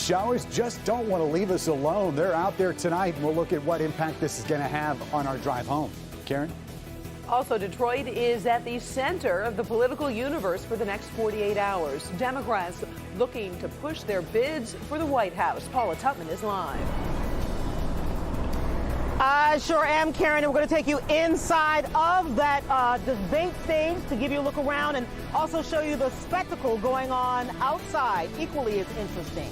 showers just don't want to leave us alone. They're out there tonight, and we'll look at what impact this is going to have on our drive home. Karen? Also, Detroit is at the center of the political universe for the next 48 hours. Democrats looking to push their bids for the White House. Paula Tutman is live. I sure am, Karen, and we're going to take you inside of that debate stage to give you a look around and also show you the spectacle going on outside, equally as interesting.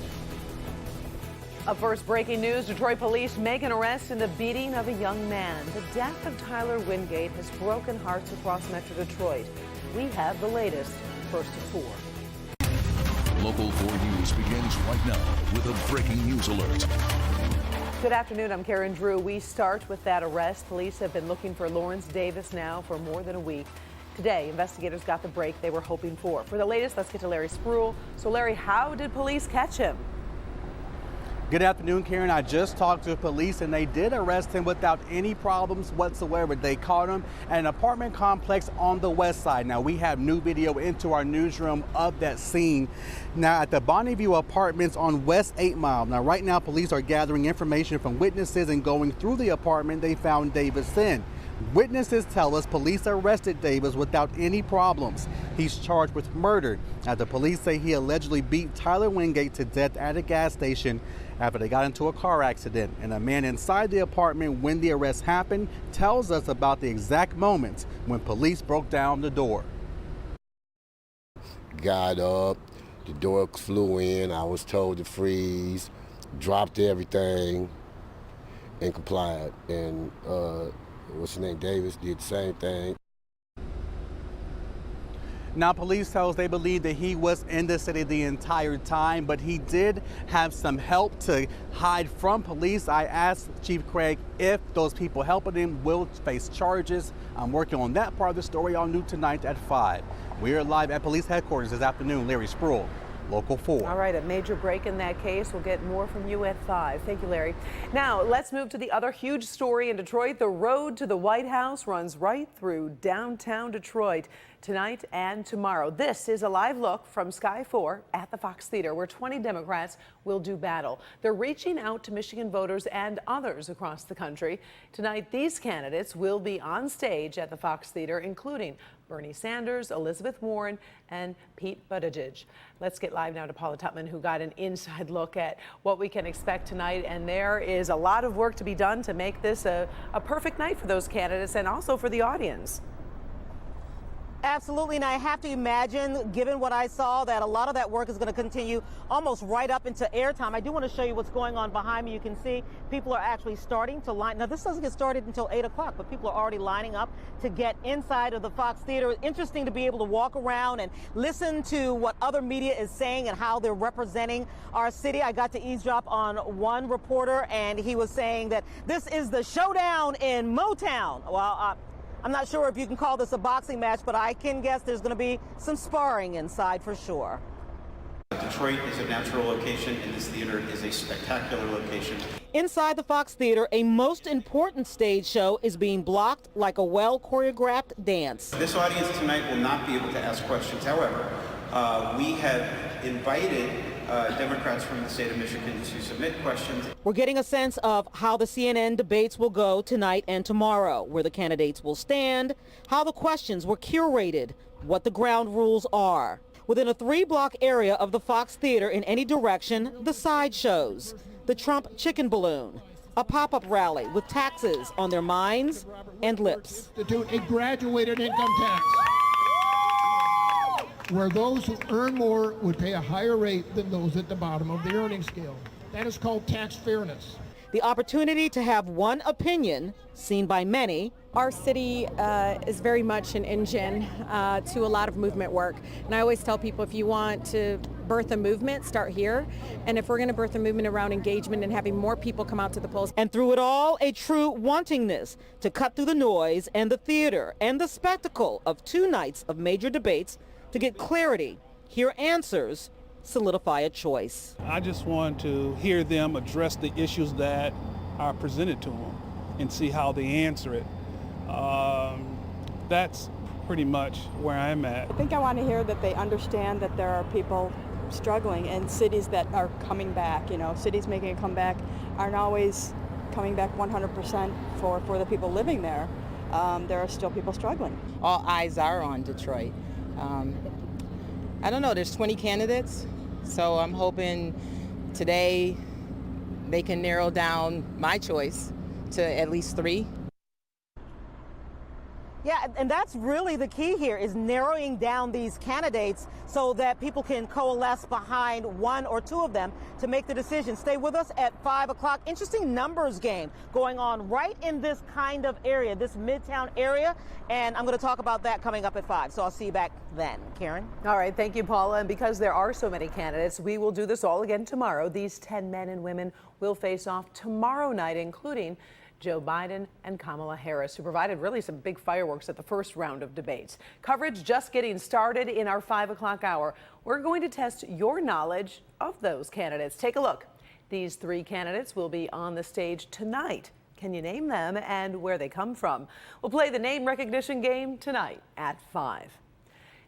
Up first, breaking news. Detroit police make an arrest in the beating of a young man. The death of Tyler Wingate has broken hearts across Metro Detroit. We have the latest, first at 4. Local 4 News begins right now with a breaking news alert. Good afternoon, I'm Karen Drew. We start with that arrest. Police have been looking for Lawrence Davis now for more than a week. Today, investigators got the break they were hoping for. For the latest, let's get to Larry Spruill. So Larry, how did police catch him? Good afternoon, Karen. I just talked to police and they did arrest him without any problems whatsoever. They caught him at an apartment complex on the west side. Now, we have new video into our newsroom of that scene. Now, at the Bonneview Apartments on West 8 Mile. Now, right now, police are gathering information from witnesses and going through the apartment they found Davis in. Witnesses tell us police arrested Davis without any problems. He's charged with murder. Now, the police say he allegedly beat Tyler Wingate to death at a gas station after they got into a car accident. And a man inside the apartment when the arrest happened tells us about the exact moments when police broke down the door. Got up, the door flew in, I was told to freeze, dropped everything, and complied. And what's his name, Davis, did the same thing. Now, police tell us they believe that he was in the city the entire time, but he did have some help to hide from police. I asked Chief Craig if those people helping him will face charges. I'm working on that part of the story. All new tonight at 5. We are live at police headquarters this afternoon. Larry Spruill, Local 4. All right, a major break in that case. We'll get more from you at 5. Thank you, Larry. Now, let's move to the other huge story in Detroit. The road to the White House runs right through downtown Detroit tonight and tomorrow. This is a live look from Sky 4 at the Fox Theater, where 20 Democrats will do battle. They're reaching out to Michigan voters and others across the country. Tonight, these candidates will be on stage at the Fox Theater, including Bernie Sanders, Elizabeth Warren, and Pete Buttigieg. Let's get live now to Paula Tutman, who got an inside look at what we can expect tonight. And there is a lot of work to be done to make this a perfect night for those candidates and also for the audience. Absolutely, and I have to imagine, given what I saw, that a lot of that work is going to continue almost right up into airtime. I do want to show you what's going on behind me. You can see people are actually starting to line. Now, this doesn't get started until 8 o'clock, but people are already lining up to get inside of the Fox Theater. Interesting to be able to walk around and listen to what other media is saying and how they're representing our city. I got to eavesdrop on one reporter, and he was saying that this is the showdown in Motown. Well, I'm not sure if you can call this a boxing match, but I can guess there's going to be some sparring inside for sure. Detroit is a natural location, and this theater is a spectacular location. Inside the Fox Theater, a most important stage show is being blocked like a well-choreographed dance. This audience tonight will not be able to ask questions. However, we have invited Democrats from the state of Michigan to submit questions. We're getting a sense of how the CNN debates will go tonight and tomorrow, where the candidates will stand, how the questions were curated, what the ground rules are. Within a 3-block area of the Fox Theater in any direction, the side shows, the Trump chicken balloon, a pop-up rally with taxes on their minds and lips. A graduated income tax, where those who earn more would pay a higher rate than those at the bottom of the earning scale. That is called tax fairness. The opportunity to have one opinion seen by many. Our city is very much an engine to a lot of movement work. And I always tell people, if you want to birth a movement, start here. And if we're going to birth a movement around engagement and having more people come out to the polls. And through it all, a true wantingness to cut through the noise and the theater and the spectacle of 2 nights of major debates to get clarity, hear answers, solidify a choice. I just want to hear them address the issues that are presented to them and see how they answer it. That's pretty much where I'm at. I think I want to hear that they understand that there are people struggling, and cities that are coming back, cities making a comeback aren't always coming back 100% for the people living there. There are still people struggling. All eyes are on Detroit. I don't know, there's 20 candidates, so I'm hoping today they can narrow down my choice to at least 3. Yeah, and that's really the key here, is narrowing down these candidates so that people can coalesce behind 1 or 2 of them to make the decision. Stay with us at 5 o'clock. Interesting numbers game going on right in this kind of area, this Midtown area, and I'm going to talk about that coming up at 5. So I'll see you back then. Karen? All right, thank you, Paula. And because there are so many candidates, we will do this all again tomorrow. These 10 men and women will face off tomorrow night, including Joe Biden and Kamala Harris, who provided really some big fireworks at the first round of debates. Coverage just getting started in our 5 o'clock hour. We're going to test your knowledge of those candidates. Take a look. These 3 candidates will be on the stage tonight. Can you name them and where they come from? We'll play the name recognition game tonight at 5.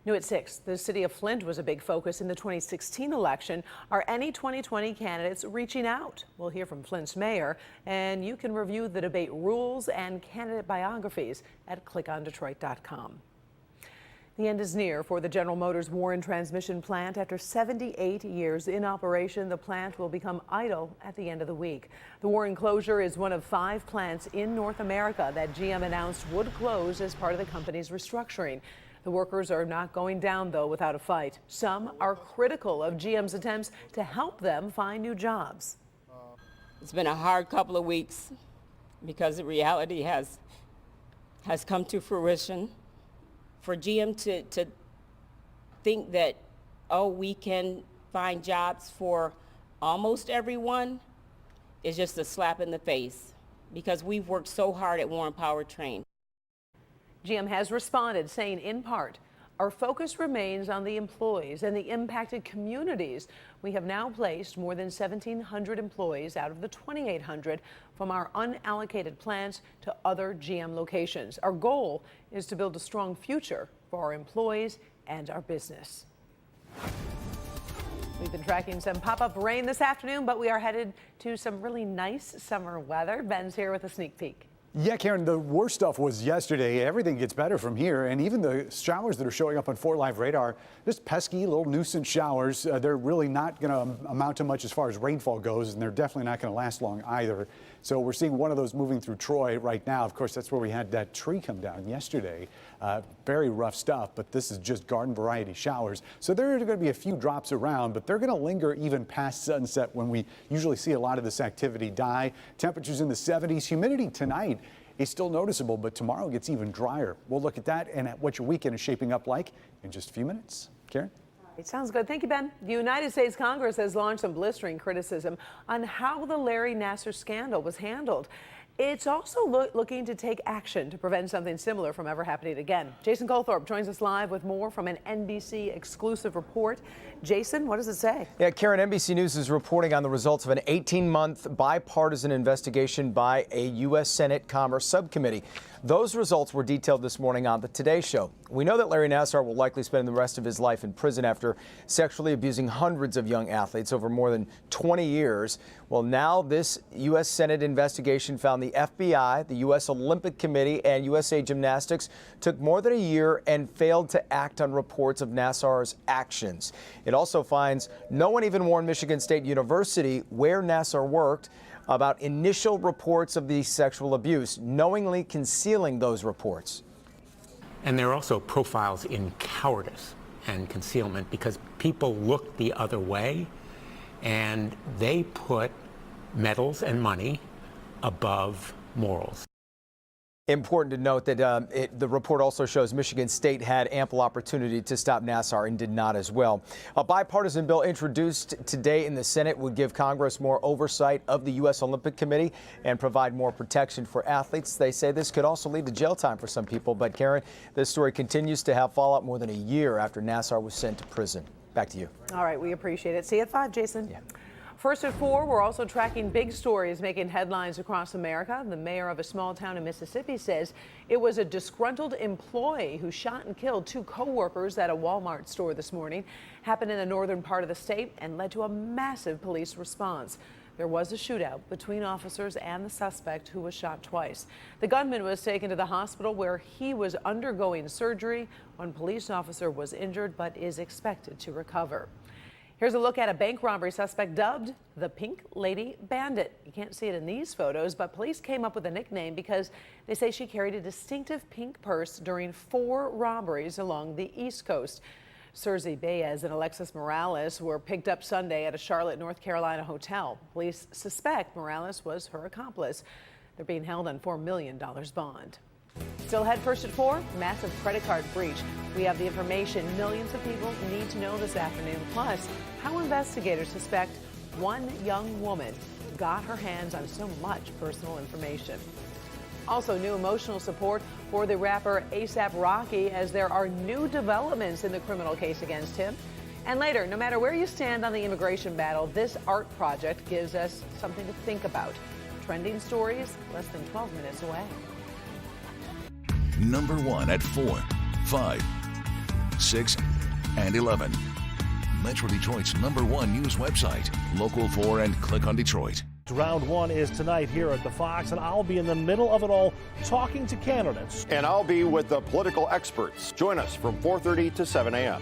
New at 6, the city of Flint was a big focus in the 2016 election. Are any 2020 candidates reaching out? We'll hear from Flint's mayor, and you can review the debate rules and candidate biographies at clickondetroit.com. The end is near for the General Motors Warren transmission plant. After 78 years in operation, the plant will become idle at the end of the week. The Warren closure is one of 5 plants in North America that GM announced would close as part of the company's restructuring. The workers are not going down, though, without a fight. Some are critical of GM's attempts to help them find new jobs. It's been a hard couple of weeks because the reality has come to fruition. For GM to think that, we can find jobs for almost everyone is just a slap in the face, because we've worked so hard at Warren Powertrain. GM has responded, saying in part, our focus remains on the employees and the impacted communities. We have now placed more than 1,700 employees out of the 2,800 from our unallocated plants to other GM locations. Our goal is to build a strong future for our employees and our business. We've been tracking some pop-up rain this afternoon, but we are headed to some really nice summer weather. Ben's here with a sneak peek. Yeah, Karen, the worst stuff was yesterday. Everything gets better from here, and even the showers that are showing up on 4 Live radar, just pesky little nuisance showers. They're really not going to amount to much as far as rainfall goes, and they're definitely not going to last long either. So we're seeing one of those moving through Troy right now. Of course, that's where we had that tree come down yesterday. Very rough stuff, but this is just garden variety showers. So there are going to be a few drops around, but they're going to linger even past sunset when we usually see a lot of this activity die. Temperatures in the 70s. Humidity tonight is still noticeable, but tomorrow gets even drier. We'll look at that and at what your weekend is shaping up like in just a few minutes. Karen? It sounds good. Thank you, Ben. The United States Congress has launched some blistering criticism on how the Larry Nassar scandal was handled. It's also looking to take action to prevent something similar from ever happening again. Jason Colthorpe joins us live with more from an NBC exclusive report. Jason, what does it say? Yeah, Karen, NBC News is reporting on the results of an 18-month bipartisan investigation by a U.S. Senate Commerce Subcommittee. Those results were detailed this morning on the Today Show. We know that Larry Nassar will likely spend the rest of his life in prison after sexually abusing hundreds of young athletes over more than 20 years. Well, now this U.S. Senate investigation found the FBI, the U.S. Olympic Committee, and USA Gymnastics took more than a year and failed to act on reports of Nassar's actions. It also finds no one even warned Michigan State University, where Nassar worked, about initial reports of the sexual abuse, knowingly concealing those reports. And there are also profiles in cowardice and concealment, because people look the other way and they put medals and money above morals. Important to note that the report also shows Michigan State had ample opportunity to stop Nassar and did not as well. A bipartisan bill introduced today in the Senate would give Congress more oversight of the U.S. Olympic Committee and provide more protection for athletes. They say this could also lead to jail time for some people. But Karen, this story continues to have fallout more than a year after Nassar was sent to prison. Back to you. All right, we appreciate it. See you at 5, Jason. Yeah. First at 4, we're also tracking big stories making headlines across America. The mayor of a small town in Mississippi says it was a disgruntled employee who shot and killed 2 co-workers at a Walmart store this morning. Happened in the northern part of the state and led to a massive police response. There was a shootout between officers and the suspect, who was shot twice. The gunman was taken to the hospital where he was undergoing surgery. One police officer was injured but is expected to recover. Here's a look at a bank robbery suspect dubbed the Pink Lady Bandit. You can't see it in these photos, but police came up with a nickname because they say she carried a distinctive pink purse during 4 robberies along the East Coast. Serzi Baez and Alexis Morales were picked up Sunday at a Charlotte, North Carolina hotel. Police suspect Morales was her accomplice. They're being held on $4 million bond. Still ahead first at 4, massive credit card breach. We have the information millions of people need to know this afternoon. Plus, how investigators suspect one young woman got her hands on so much personal information. Also, new emotional support for the rapper A$AP Rocky as there are new developments in the criminal case against him. And later, no matter where you stand on the immigration battle, this art project gives us something to think about. Trending stories less than 12 minutes away. Number 1 at 4, 5, 6, and 11. Metro Detroit's #1 news website. Local 4 and click on Detroit. Round 1 is tonight here at the Fox, and I'll be in the middle of it all talking to candidates. And I'll be with the political experts. Join us from 4:30 to 7 a.m.